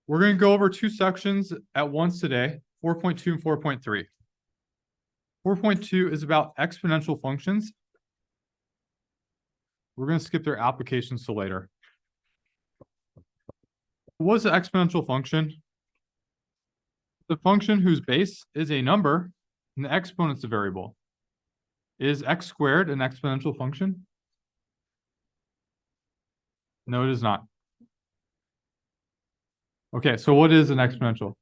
We're going to go over two sections at once today, 4.2 and 4.3. 4.2 is about exponential functions. We're going to skip their applications till later. What is an exponential function? The function whose base is a number and the exponent's a variable. Is x squared an exponential function? No, it is not. Okay, so what is an exponential?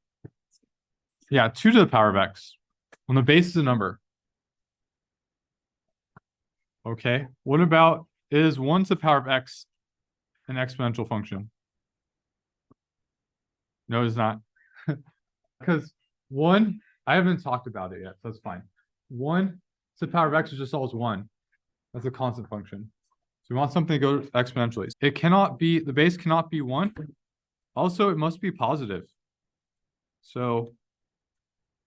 Yeah, 2 to the power of x. When the base is a number. Okay, what about, is 1 to the power of x an exponential function? No, it is not. Because 1, I haven't talked about it yet, so that's fine. 1 to the power of x is just always 1. That's a constant function. So we want something to go exponentially. It cannot be, the base cannot be 1. Also, it must be positive. So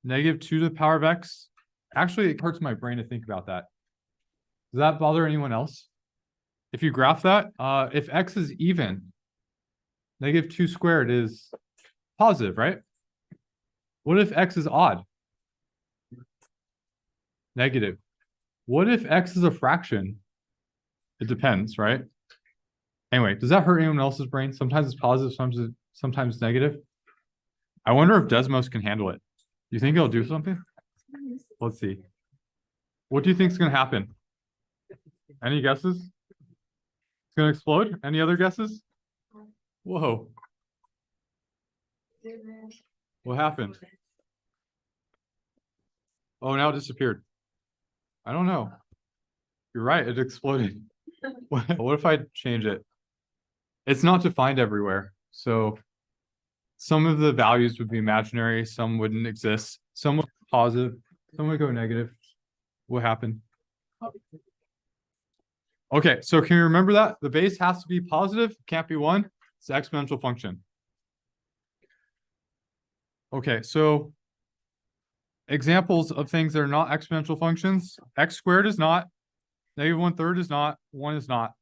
negative 2 to the power of x. Actually, it hurts my brain to think about that. Does that bother anyone else? If you graph that, if x is even, negative 2 squared is positive, right? What if x is odd? Negative. What if x is a fraction? It depends, right? Anyway, does that hurt anyone else's brain? Sometimes it's positive, sometimes it's negative. I wonder if Desmos can handle it. You think it'll do something? Let's see. What do you think is going to happen? Any guesses? It's going to explode? Any other guesses? Whoa. What happened? Oh, now it disappeared. I don't know. You're right, it exploded. What if I change it? It's not defined everywhere. So some of the values would be imaginary, some wouldn't exist. Some would be positive, some would go negative. What happened? Okay, so can you remember that? The base has to be positive, can't be 1. It's an exponential function. Okay, so examples of things that are not exponential functions. X squared is not. Negative 1/3 is not. 1 is not.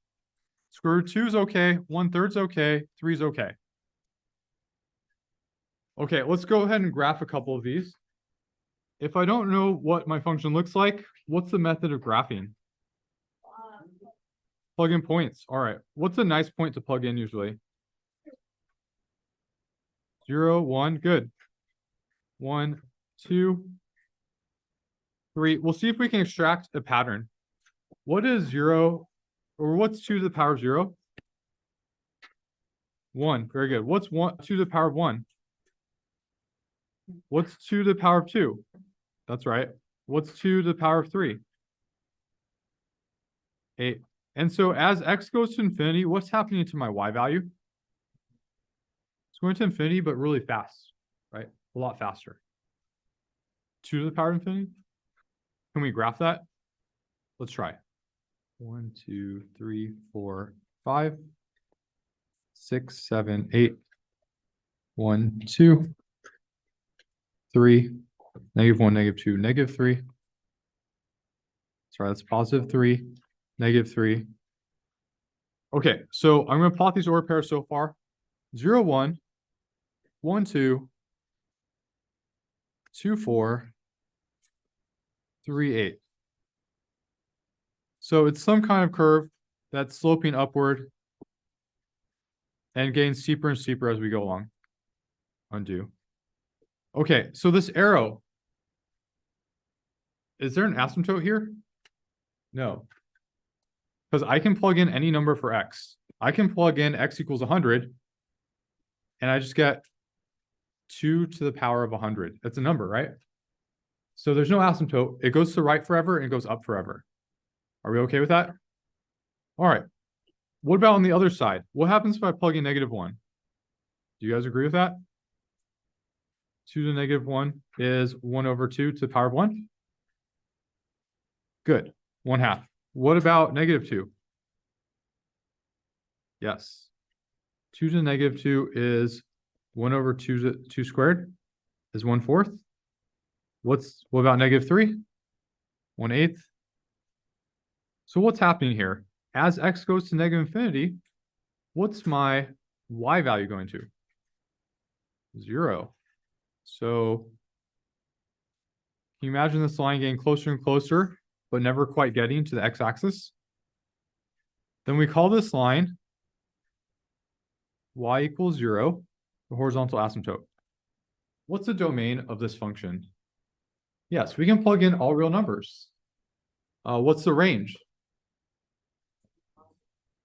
Square root 2 is okay. 1/3 is okay. 3 is okay. Okay, let's go ahead and graph a couple of these. If I don't know what my function looks like, what's the method of graphing? Plug in points. All right. What's a nice point to plug in usually? 0, 1. Good. 1, 2, 3. We'll see if we can extract a pattern. What is 0, or what's 2 to the power of 0? 1. Very good. What's 2 to the power of 1? What's 2 to the power of 2? That's right. What's 2 to the power of 3? 8. And so as x goes to infinity, what's happening to my y value? It's going to infinity, but really fast, right? A lot faster. 2 to the power of infinity? Can we graph that? Let's try. 1, 2, 3, 4, 5, 6, 7, 8. 1, 2, 3, negative 1, negative 2, negative 3. Sorry, that's positive 3, negative 3. Okay, so I'm going to plot these order pairs so far. 0, 1, 1, 2, 2, 4, 3, 8. So it's some kind of curve that's sloping upward and getting steeper and steeper as we go along. Undo. Okay, so this arrow, is there an asymptote here? No. Because I can plug in any number for x. I can plug in x equals 100, and I just get 2 to the power of 100. That's a number, right? So there's no asymptote. It goes to the right forever and it goes up forever. Are we okay with that? All right. What about on the other side? What happens if I plug in negative 1? Do you guys agree with that? 2 to the negative 1 is 1 over 2 to the power of 1. Good. 1/2. What about negative 2? Yes. 2 to the negative 2 is 1 over 2 squared is 1/4. What about negative 3? 1/8. So what's happening here? as x goes to negative infinity, what's my y value going to? 0. So can you imagine this line getting closer and closer, but never quite getting to the x-axis? Then we call this line y equals 0, the horizontal asymptote. What's the domain of this function? Yes, we can plug in all real numbers. What's the range?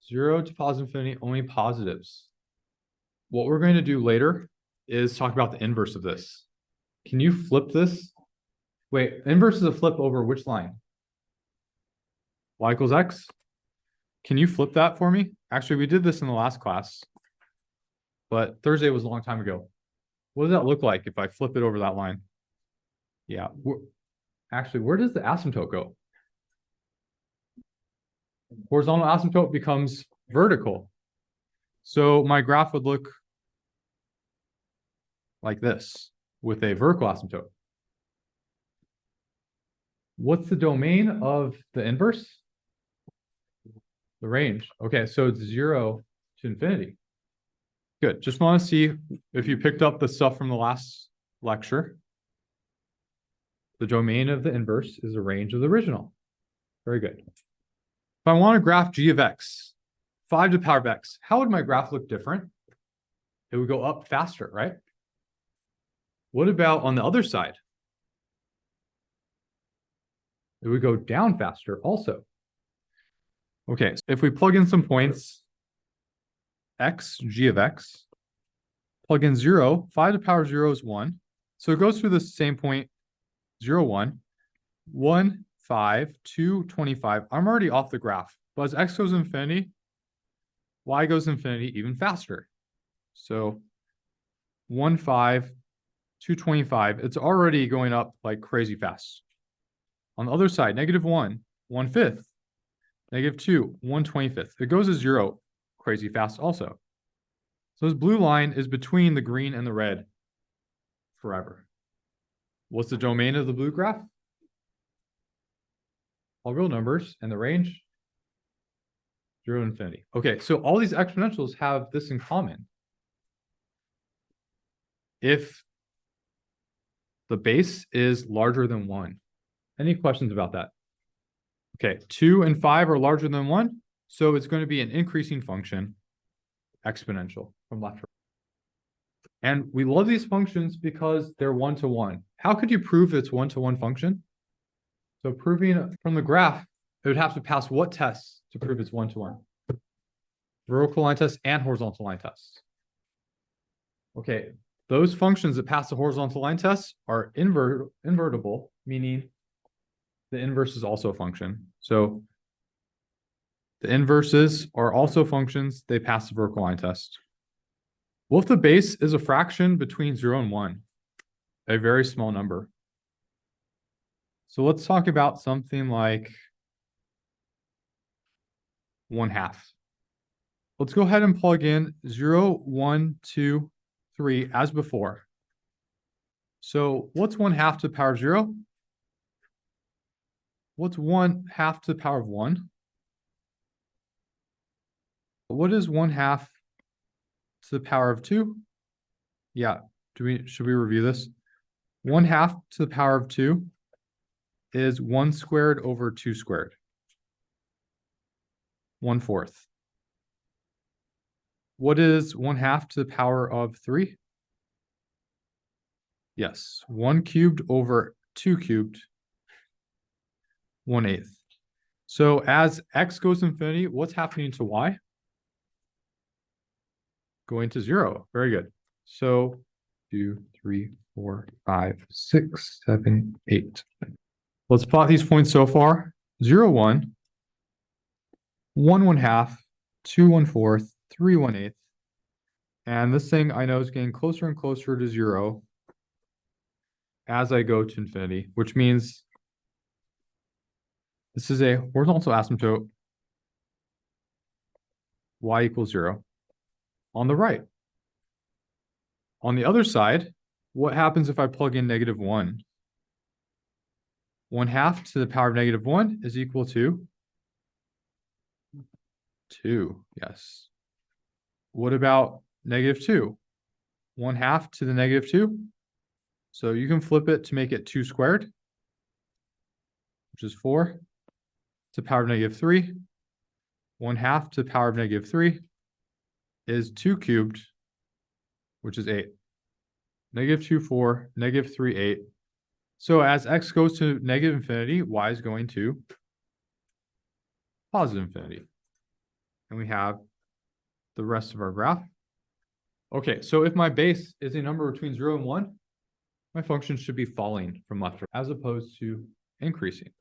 0 to positive infinity, only positives. What we're going to do later is talk about the inverse of this. Can you flip this? Wait, inverse is a flip over which line? Y equals x? Can you flip that for me? Actually, we did this in the last class, but Thursday was a long time ago. What does that look like if I flip it over that line? Yeah, actually, where does the asymptote go? Horizontal asymptote becomes vertical. So my graph would look like this with a vertical asymptote. What's the domain of the inverse? The range. Okay, so it's 0 to infinity. Good. Just want to see if you picked up the stuff from the last lecture. The domain of the inverse is the range of the original. Very good. If I want to graph g of x, 5 to the power of x, how would my graph look different? It would go up faster, right? What about on the other side? It would go down faster also. Okay, so if we plug in some points, x, g of x, plug in 0, 5 to the power of 0 is 1. So it goes through the same point, 0, 1, 1, 5, 2, 25. I'm already off the graph, but as x goes infinity, y goes infinity even faster. So 1, 5, 2, 25, it's already going up like crazy fast. On the other side, negative 1, 1/5, negative 2, 1/25. It goes to 0 crazy fast also. So this blue line is between the green and the red forever. What's the domain of the blue graph? All real numbers, and the range? 0 to infinity. Okay, so all these exponentials have this in common. If the base is larger than 1. Any questions about that? Okay, 2 and 5 are larger than 1, so it's going to be an increasing function, exponential from left to right. And we love these functions because they're one-to-one. How could you prove it's one-to-one function? So proving from the graph, it would have to pass what tests to prove it's one-to-one? Vertical line test and horizontal line tests. Okay, those functions that pass the horizontal line tests are invertible, meaning the inverse is also a function. So the inverses are also functions, they pass the vertical line test. What if the base is a fraction between 0 and 1? A very small number. So let's talk about something like 1/2. Let's go ahead and plug in 0, 1, 2, 3 as before. So what's 1/2 to the power of 0? What's 1/2 to the power of 1? What is 1/2 to the power of 2? Yeah, should we review this? 1/2 to the power of 2 is 1 squared over 2 squared. 1/4. What is 1/2 to the power of 3? Yes, 1 cubed over 2 cubed, 1/8. So as x goes to infinity, what's happening to y? Going to 0. Very good. So 2, 3, 4, 5, 6, 7, 8. Let's plot these points so far. 0, 1, 1, 1/2, 2, 1/4, 3, 1/8. And this thing I know is getting closer and closer to 0 as I go to infinity, which means this is a horizontal asymptote, y equals 0 on the right. On the other side, what happens if I plug in negative 1? 1/2 to the power of negative 1 is equal to 2, yes. What about -2? 1/2 to the -2. So you can flip it to make it 2 squared, which is 4, to the power of -3. 1/2 to the power of -3 is 2 cubed, which is 8. -2, 4, -3, 8. So as x goes to -infinity, y is going to positive infinity. And we have the rest of our graph. Okay, so if my base is a number between 0 and 1, my function should be falling from left to right, as opposed to increasing.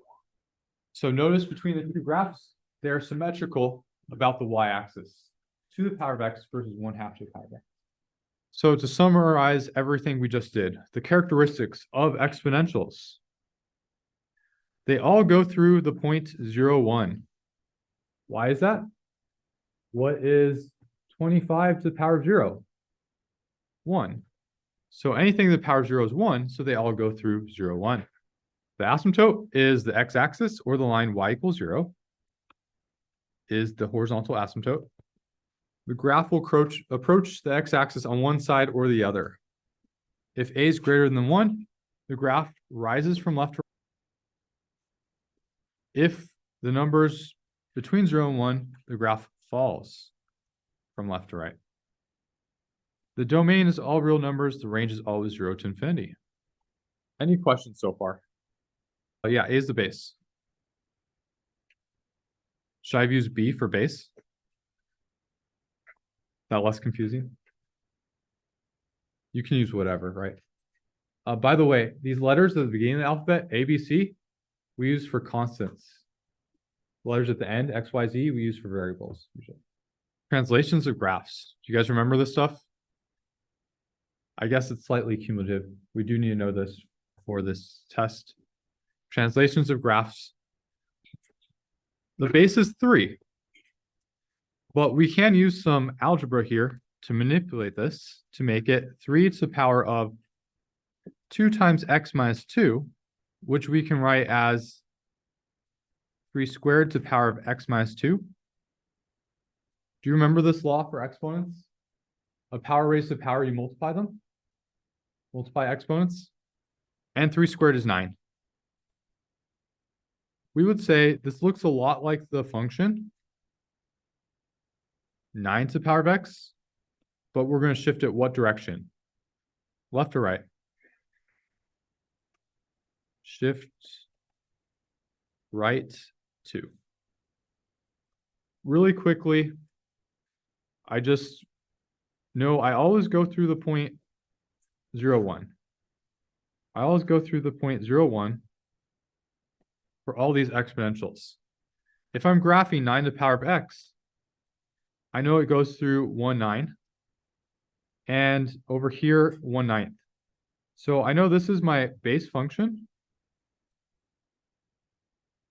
So notice between the two graphs, they're symmetrical about the y-axis, to the power of x versus 1/2 to the power of x. So to summarize everything we just did, the characteristics of exponentials, they all go through the point 0, 1. Why is that? What is 25 to the power of 0? 1. So anything to the power of 0 is 1, so they all go through 0, 1. The asymptote is the x-axis, or the line y equals 0, is the horizontal asymptote. The graph will approach the x-axis on one side or the other. If a is greater than 1, the graph rises from left to right. If the numbers between 0 and 1, the graph falls from left to right. The domain is all real numbers. The range is always 0 to infinity. Any questions so far? Yeah, A is the base. Should I have used B for base? That less confusing? You can use whatever, right? By the way, these letters at the beginning of the alphabet, A, B, C, we use for constants. Letters at the end, X, Y, Z, we use for variables usually. Translations of graphs. Do you guys remember this stuff? I guess it's slightly cumulative. We do need to know this for this test. Translations of graphs. The base is 3. But we can use some algebra here to manipulate this to make it 3 to the power of 2 times x minus 2, which we can write as 3 squared to the power of x minus 2. Do you remember this law for exponents? A power raised to the power, you multiply them. Multiply exponents. And 3 squared is 9. We would say this looks a lot like the function 9 to the power of x, but we're going to shift it what direction? Left or right? Shift right 2. Really quickly, I just know I always go through the point 0, 1. I always go through the point 0, 1 for all these exponentials. If I'm graphing 9 to the power of x, I know it goes through 1, 9. And over here, 1/9. So I know this is my base function.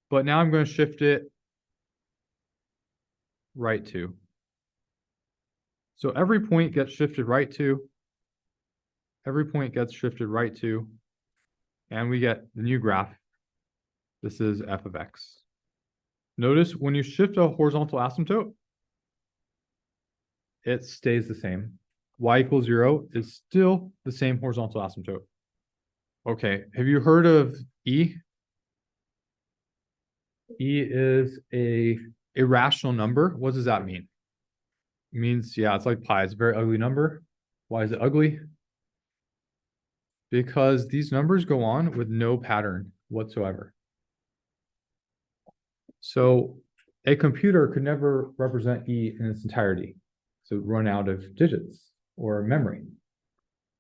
But now I'm going to shift it right 2. So every point gets shifted right 2. Every point gets shifted right 2. And we get the new graph. This is f of x. Notice when you shift a horizontal asymptote, it stays the same. Y equals 0 is still the same horizontal asymptote. Okay, have you heard of E? E is a irrational number. What does that mean? It means, yeah, it's like pi. It's a very ugly number. Why is it ugly? Because these numbers go on with no pattern whatsoever. So a computer could never represent E in its entirety. So it would run out of digits or memory.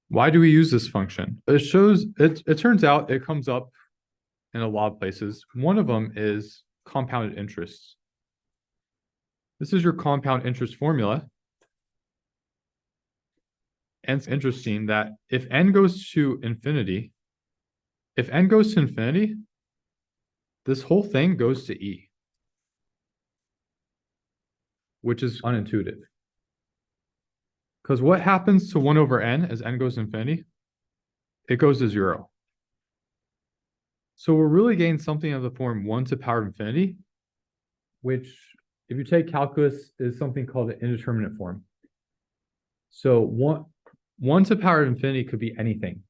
Why do we use this function? It turns out it comes up in a lot of places. One of them is compounded interest. This is your compound interest formula. And it's interesting that if n goes to infinity, this whole thing goes to E, which is unintuitive. Because what happens to 1 over n as n goes to infinity? It goes to 0. So we're really getting something of the form 1 to the power of infinity, which if you take calculus, is something called an indeterminate form. So one to the power of infinity could be anything,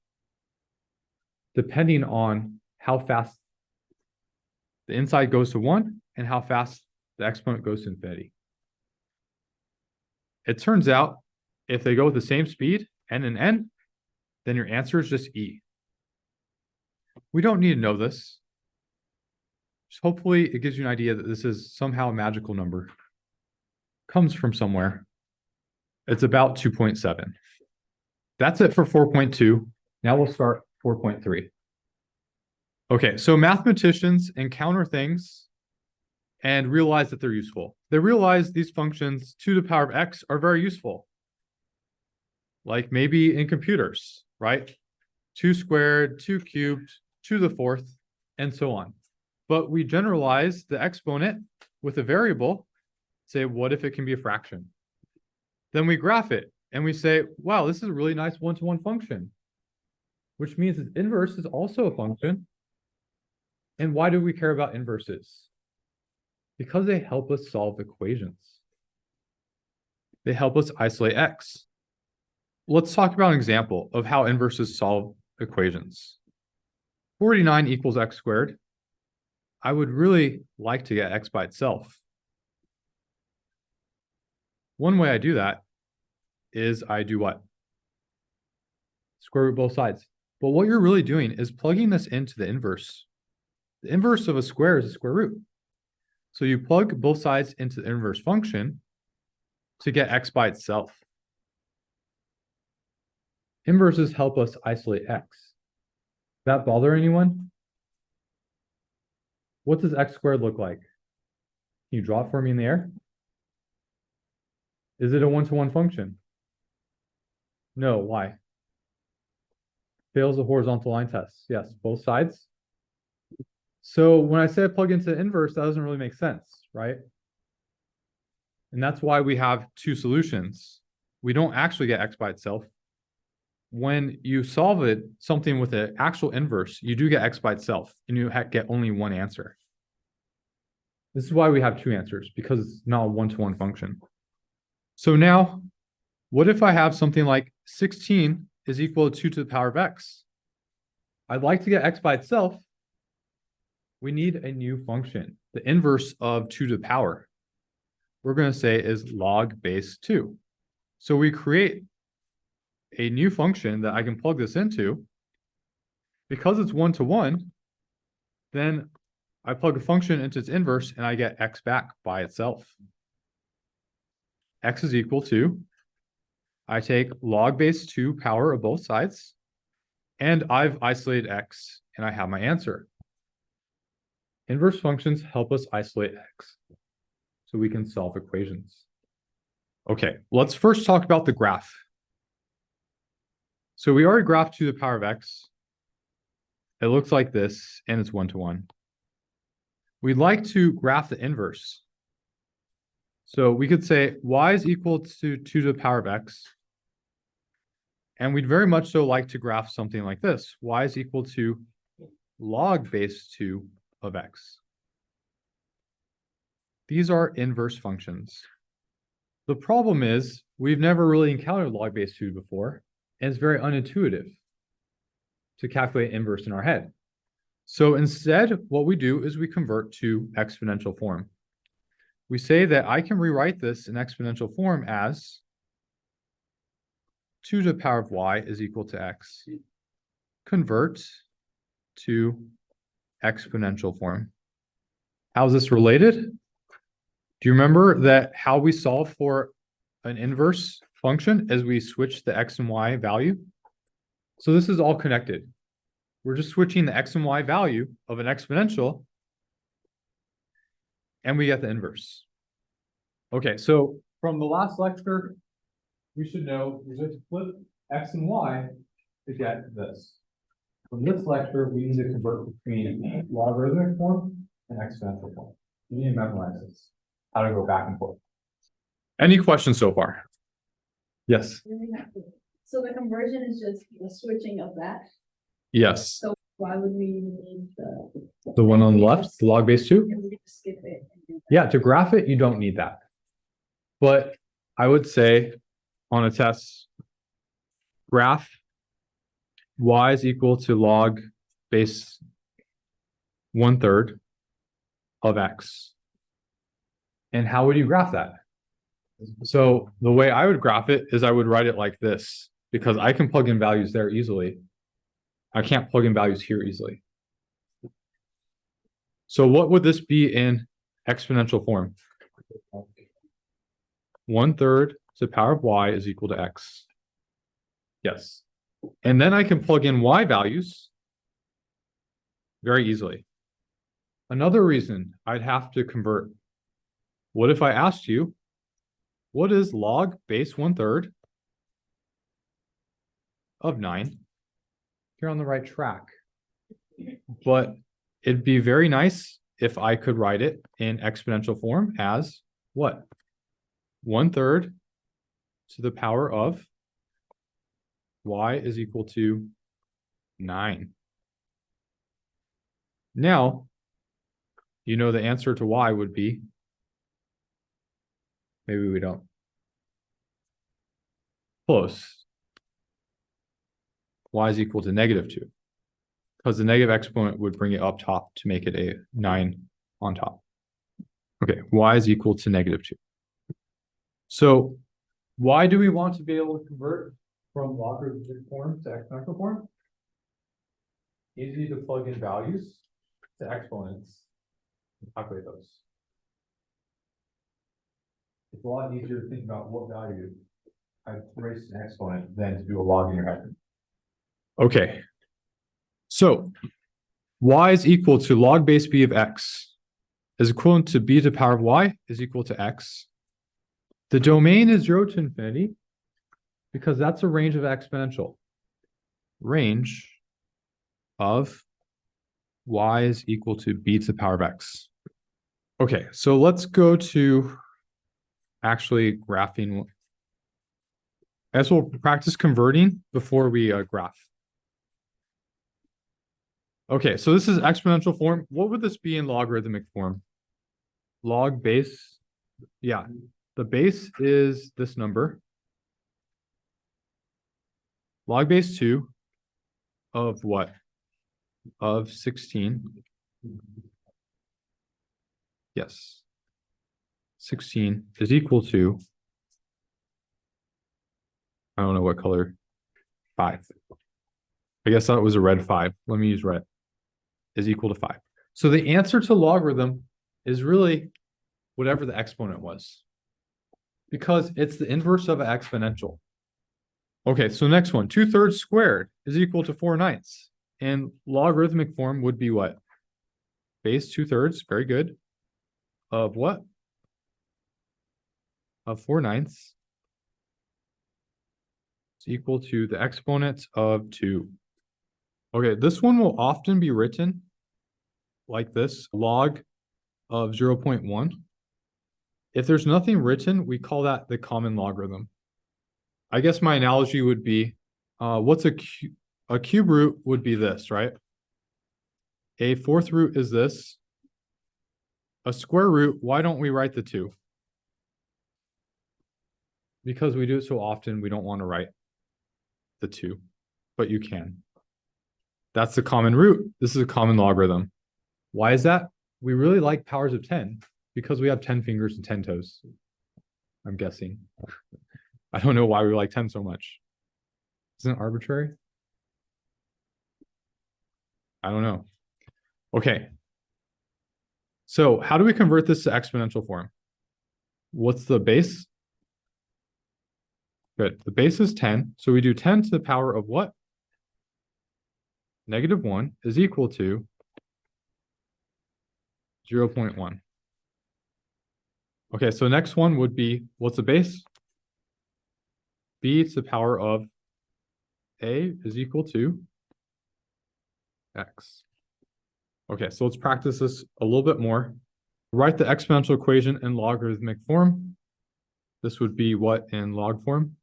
depending on how fast the inside goes to 1 and how fast the exponent goes to infinity. It turns out if they go with the same speed, n and n, then your answer is just e. We don't need to know this. Just hopefully it gives you an idea that this is somehow a magical number. Comes from somewhere. It's about 2.7. That's it for 4.2. Now we'll start 4.3. Okay, so mathematicians encounter things and realize that they're useful. They realize these functions 2 to the power of x are very useful. Like maybe in computers, right? 2 squared, 2 cubed, 2 to the 4th, and so on. But we generalize the exponent with a variable, say, what if it can be a fraction? Then we graph it, and we say, wow, this is a really nice one-to-one function, which means its inverse is also a function. And why do we care about inverses? Because they help us solve equations. They help us isolate x. Let's talk about an example of how inverses solve equations. 49 equals x squared. I would really like to get x by itself. One way I do that is I do what? Square root both sides. But what you're really doing is plugging this into the inverse. The inverse of a square is a square root. So you plug both sides into the inverse function to get x by itself. Inverses help us isolate x. Does that bother anyone? What does x squared look like? Can you draw it for me in the air? Is it a one-to-one function? No, why? Fails the horizontal line test. Yes, both sides. So when I say I plug into the inverse, that doesn't really make sense, right? And that's why we have two solutions. We don't actually get x by itself. When you solve it, something with an actual inverse, you do get x by itself, and you get only one answer. This is why we have two answers, because it's not a one-to-one function. So now, what if I have something like 16 is equal to 2 to the power of x? I'd like to get x by itself. We need a new function, the inverse of 2 to the power. We're going to say is log base 2. So we create a new function that I can plug this into. Because it's one-to-one, then I plug a function into its inverse and I get x back by itself. X is equal to, I take log base 2 power of both sides, and I've isolated x, and I have my answer. Inverse functions help us isolate x, so we can solve equations. Okay, let's first talk about the graph. So we already graphed 2 to the power of x. It looks like this, and it's one-to-one. We'd like to graph the inverse. So we could say y is equal to 2 to the power of x. And we'd very much so like to graph something like this. Y is equal to log base 2 of x. These are inverse functions. The problem is we've never really encountered log base 2 before, and it's very unintuitive to calculate inverse in our head. So instead, what we do is we convert to exponential form. We say that I can rewrite this in exponential form as 2 to the power of y is equal to x. Convert to exponential form. How is this related? Do you remember that how we solve for an inverse function is we switch the x and y value? So this is all connected. We're just switching the x and y value of an exponential, and we get the inverse. Okay, so from the last lecture, we should know we have to flip x and y to get this. From this lecture, we need to convert between logarithmic form and exponential form. You need to memorize this, how to go back and forth. Any questions so far? Yes. So the conversion is just the switching of that. Yes. So why would we need the one on the left, the log base 2? And we just skip it. Yeah, to graph it, you don't need that. But I would say on a test, graph y is equal to log base 1/3 of x. And how would you graph that? So the way I would graph it is I would write it like this, because I can plug in values there easily. I can't plug in values here easily. So what would this be in exponential form? 1/3 to the power of y is equal to x. Yes. And then I can plug in y values very easily. Another reason I'd have to convert. What if I asked you, what is log base 1/3 of 9? You're on the right track. But it'd be very nice if I could write it in exponential form as what? 1/3 to the power of y is equal to 9. Now, you know the answer to y would be, maybe we don't. Close. Y is equal to -2. Because the negative exponent would bring it up top to make it a 9 on top. Okay, y is equal to -2. So why do we want to be able to convert from logarithmic form to exponential form? Easy to plug in values to exponents and calculate those. It's a lot easier to think about what value I raise an exponent than to do a log in your head. Okay. So y is equal to log base b of x is equivalent to b to the power of y is equal to x. The domain is 0 to infinity because that's a range of exponential. Range of y is equal to b to the power of x. Okay, so let's go to actually graphing. I guess we'll practice converting before we graph. Okay, so this is exponential form. What would this be in logarithmic form? Log base, yeah. The base is this number. Log base 2 of what? Of 16. Yes. 16 is equal to, I don't know what color, 5. I guess that was a red 5. Let me use red. Is equal to 5. So the answer to logarithm is really whatever the exponent was, because it's the inverse of an exponential. Okay, so next one, 2/3 squared is equal to 4/9. And logarithmic form would be what? Base 2/3, very good. Of what? Of 4/9 is equal to the exponent of 2. Okay, this one will often be written like this, log of 0.1. If there's nothing written, we call that the common logarithm. I guess my analogy would be, what's a cube root would be this, right? A fourth root is this. A square root, why don't we write the 2? Because we do it so often, we don't want to write the 2, but you can. That's the common root. This is a common logarithm. Why is that? We really like powers of 10 because we have 10 fingers and 10 toes. I'm guessing. I don't know why we like 10 so much. Isn't it arbitrary? I don't know. Okay. So how do we convert this to exponential form? What's the base? Good. The base is 10. So we do 10 to the power of what? -1 is equal to 0.1. Okay, so next one would be, what's the base? B to the power of A is equal to X. Okay, so let's practice this a little bit more. Write the exponential equation in logarithmic form. This would be what in log form?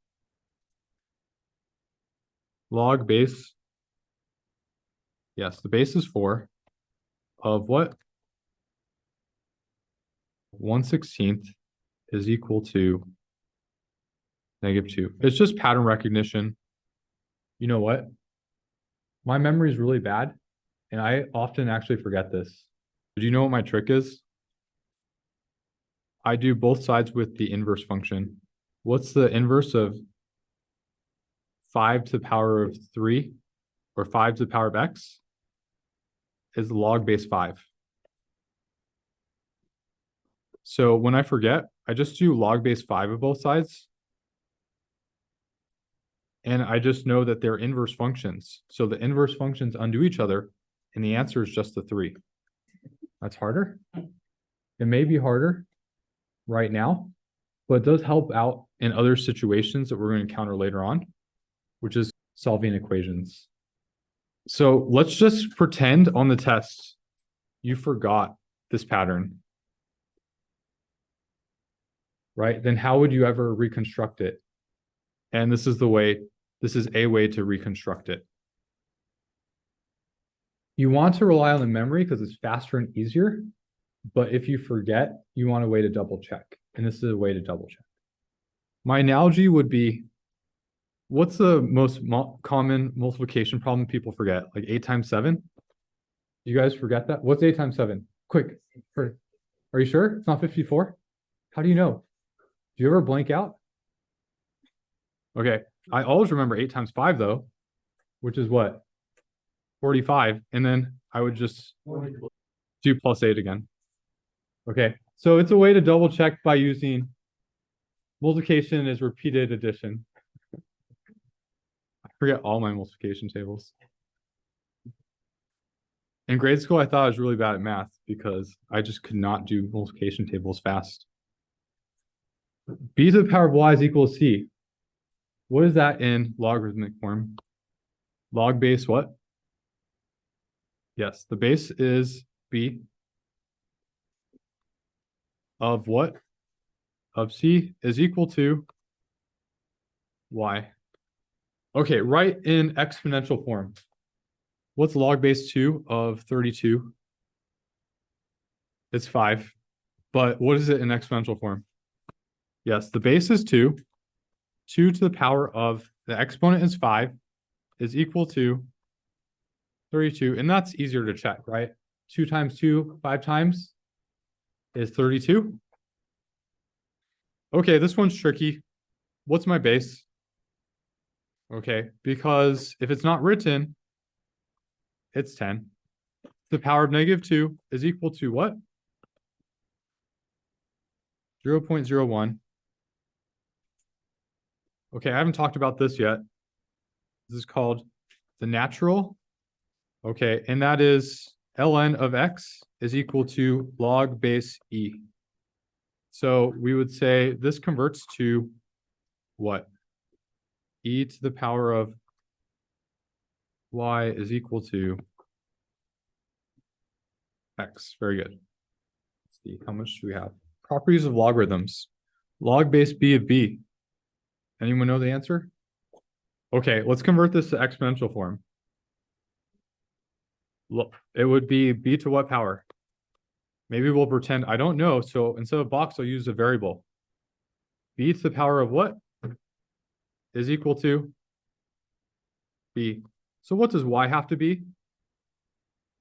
Log base. Yes, the base is 4 of what? 1/16 is equal to -2. It's just pattern recognition. You know what? My memory is really bad, and I often actually forget this. Do you know what my trick is? I do both sides with the inverse function. What's the inverse of 5 to the power of 3 or 5 to the power of x? Is log base 5. So when I forget, I just do log base 5 of both sides. And I just know that they're inverse functions. So the inverse functions undo each other, and the answer is just the 3. That's harder. It may be harder right now, but it does help out in other situations that we're going to encounter later on, which is solving equations. So let's just pretend on the test you forgot this pattern, right? Then how would you ever reconstruct it? And this is a way to reconstruct it. You want to rely on the memory because it's faster and easier, but if you forget, you want a way to double check. And this is a way to double check. My analogy would be, what's the most common multiplication problem people forget? Like 8 times 7? You guys forget that? What's 8 times 7? Quick. Are you sure it's not 54? How do you know? Do you ever blank out? Okay. I always remember 8 times 5 though, which is what? 45. And then I would just do plus 8 again. Okay. So it's a way to double check by using multiplication as repeated addition. I forget all my multiplication tables. In grade school, I thought I was really bad at math because I just could not do multiplication tables fast. B to the power of y is equal to c. What is that in logarithmic form? Log base what? Yes, the base is b of what? Of c is equal to y. Okay, write in exponential form. What's log base 2 of 32? It's 5. But what is it in exponential form? Yes, the base is 2. 2 to the power of the exponent is 5 is equal to 32. And that's easier to check, right? 2 times 2, 5 times is 32. Okay, this one's tricky. What's my base? Okay, because if it's not written, it's 10. The power of -2 is equal to what? 0.01. Okay, I haven't talked about this yet. This is called the natural. Okay, and that is ln of x is equal to log base e. So we would say this converts to what? E to the power of y is equal to x. Very good. Let's see, how much do we have? Properties of logarithms. Log base b of b. Anyone know the answer? Okay, let's convert this to exponential form. Look, it would be b to what power? Maybe we'll pretend I don't know. So instead of box, I'll use a variable. B to the power of what? Is equal to b. So what does y have to be?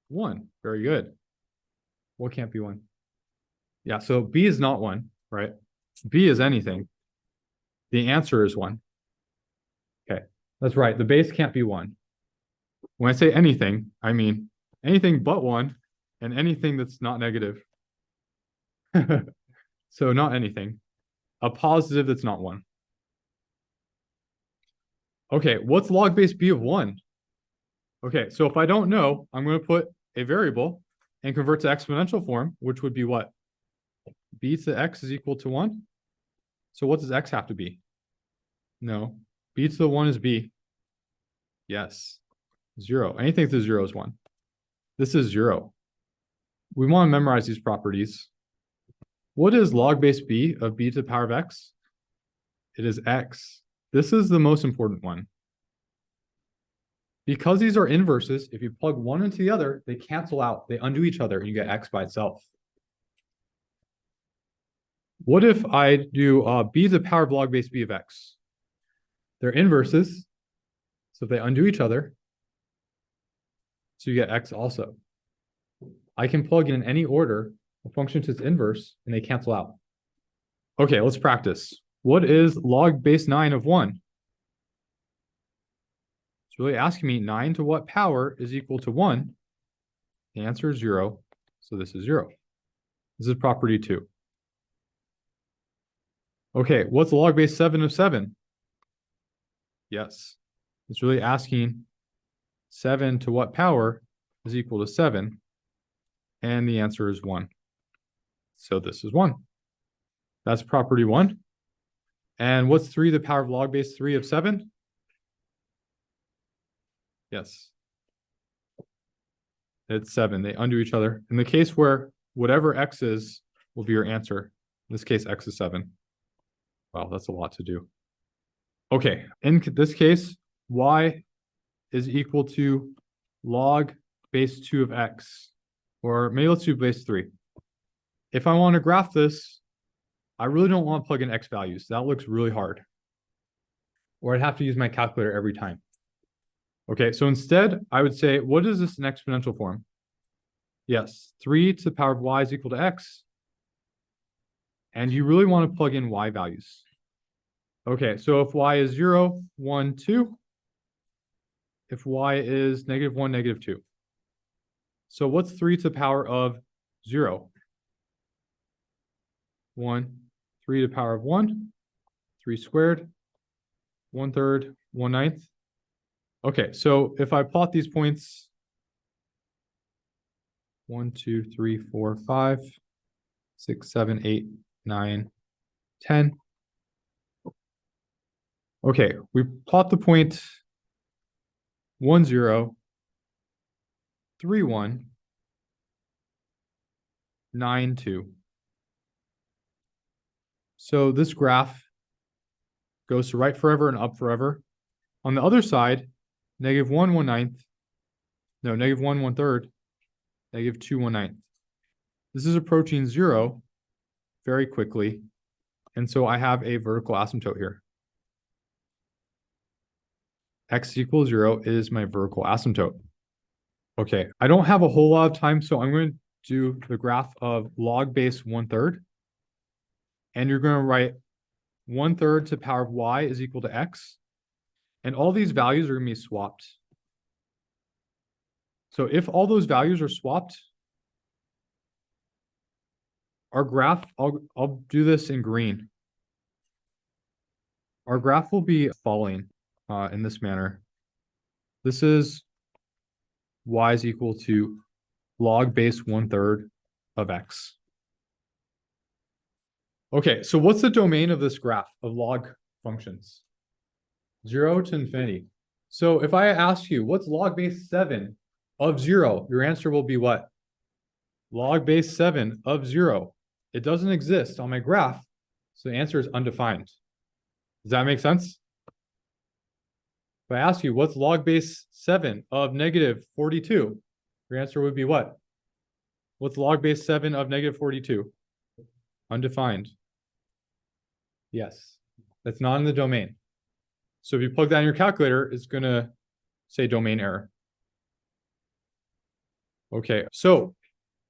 1. Very good. What can't be 1? Yeah, so b is not 1, right? B is anything. The answer is 1. Okay, that's right. The base can't be 1. When I say anything, I mean anything but 1 and anything that's not negative. So not anything. A positive that's not 1. Okay, what's log base b of 1? Okay, so if I don't know, I'm going to put a variable and convert to exponential form, which would be what? B to the x is equal to 1. So what does x have to be? No. B to the 1 is b. Yes. 0. Anything to 0 is 1. This is 0. We want to memorize these properties. What is log base b of b to the power of x? It is x. This is the most important one. Because these are inverses, if you plug one into the other, they cancel out. They undo each other, and you get x by itself. What if I do b to the power of log base b of x? They're inverses, so if they undo each other, so you get x also. I can plug in any order a function to its inverse, and they cancel out. Okay, let's practice. What is log base 9 of 1? It's really asking me 9 to what power is equal to 1? The answer is 0, so this is 0. This is property 2. Okay, what's log base 7 of 7? Yes, it's really asking 7 to what power is equal to 7? And the answer is 1. So this is 1. That's property 1. And what's 3 to the power of log base 3 of 7? Yes. It's 7. They undo each other. In the case where whatever x is will be your answer. In this case, x is 7. Wow, that's a lot to do. Okay, in this case, y is equal to log base 2 of x. Or maybe let's do base 3. If I want to graph this, I really don't want to plug in x values. That looks really hard. Or I'd have to use my calculator every time. Okay, so instead, I would say, what is this in exponential form? Yes, 3 to the power of y is equal to x. And you really want to plug in y values. Okay, so if y is 0, 1, 2. If y is -1, -2. So what's 3 to the power of 0? 1, 3 to the power of 1, 3 squared, 1/3, 1/9. Okay, so if I plot these points, 1, 2, 3, 4, 5, 6, 7, 8, 9, 10. Okay, we plot the point 1, 0, 3, 1, 9, 2. So this graph goes to right forever and up forever. On the other side, -1, 1/9. No, -1, 1/3. -2, 1/9. This is approaching 0 very quickly. And so I have a vertical asymptote here. X equals 0 is my vertical asymptote. Okay, I don't have a whole lot of time, so I'm going to do the graph of log base 1/3. And you're going to write 1/3 to the power of y is equal to x. And all these values are going to be swapped. So if all those values are swapped, our graph, I'll do this in green. Our graph will be falling in this manner. This is y is equal to log base 1/3 of x. Okay, so what's the domain of this graph of log functions? 0 to infinity. So if I ask you, what's log base 7 of 0? Your answer will be what? Log base 7 of 0. It doesn't exist on my graph, so the answer is undefined. Does that make sense? If I ask you, what's log base 7 of -42? Your answer would be what? What's log base 7 of -42? Undefined. Yes, that's not in the domain. So if you plug that in your calculator, it's going to say domain error. Okay, so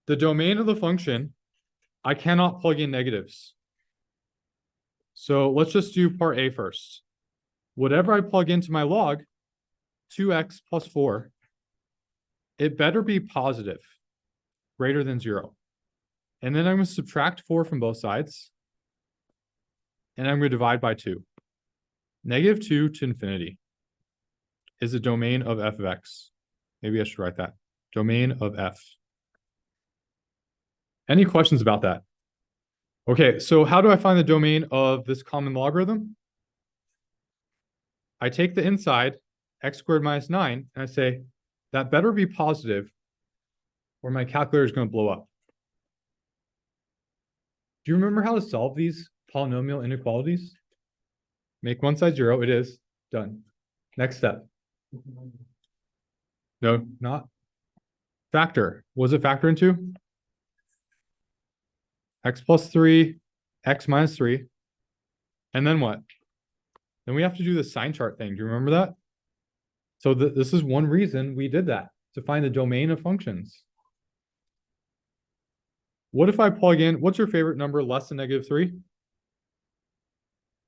the domain of the function, I cannot plug in negatives. So let's just do part A first. Whatever I plug into my log, 2x plus 4, it better be positive, greater than 0. And then I'm going to subtract 4 from both sides. And I'm going to divide by 2. -2 to infinity is the domain of f of x. Maybe I should write that. Domain of f. Any questions about that? Okay, so how do I find the domain of this common logarithm? I take the inside, x squared minus 9, and I say, that better be positive, or my calculator is going to blow up. Do you remember how to solve these polynomial inequalities? Make one side 0. It is. Done. Next step. No, not. Factor. What does it factor into? X plus 3, x minus 3. And then what? Then we have to do the sign chart thing. Do you remember that? So this is one reason we did that, to find the domain of functions. What if I plug in, what's your favorite number less than -3?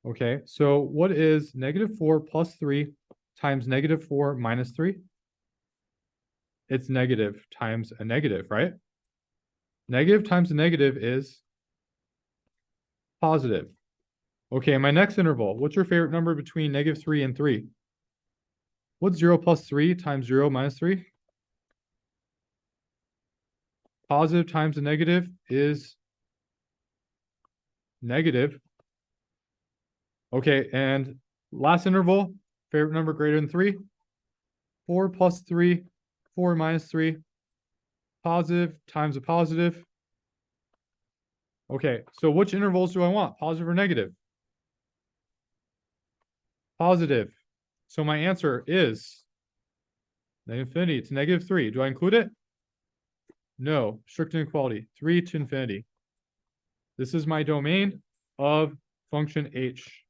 Okay, so what is -4 plus 3 times -4 minus 3? It's negative times a negative, right? Negative times a negative is positive. Okay, my next interval, what's your favorite number between -3 and 3? What's 0 plus 3 times 0 minus 3? Positive times a negative is negative. Okay, and last interval, favorite number greater than 3? 4 plus 3, 4 minus 3. Positive times a positive. Okay, so which intervals do I want? Positive or negative? Positive. So my answer is infinity to -3. Do I include it? No, strict inequality, 3 to infinity. This is my domain of function h.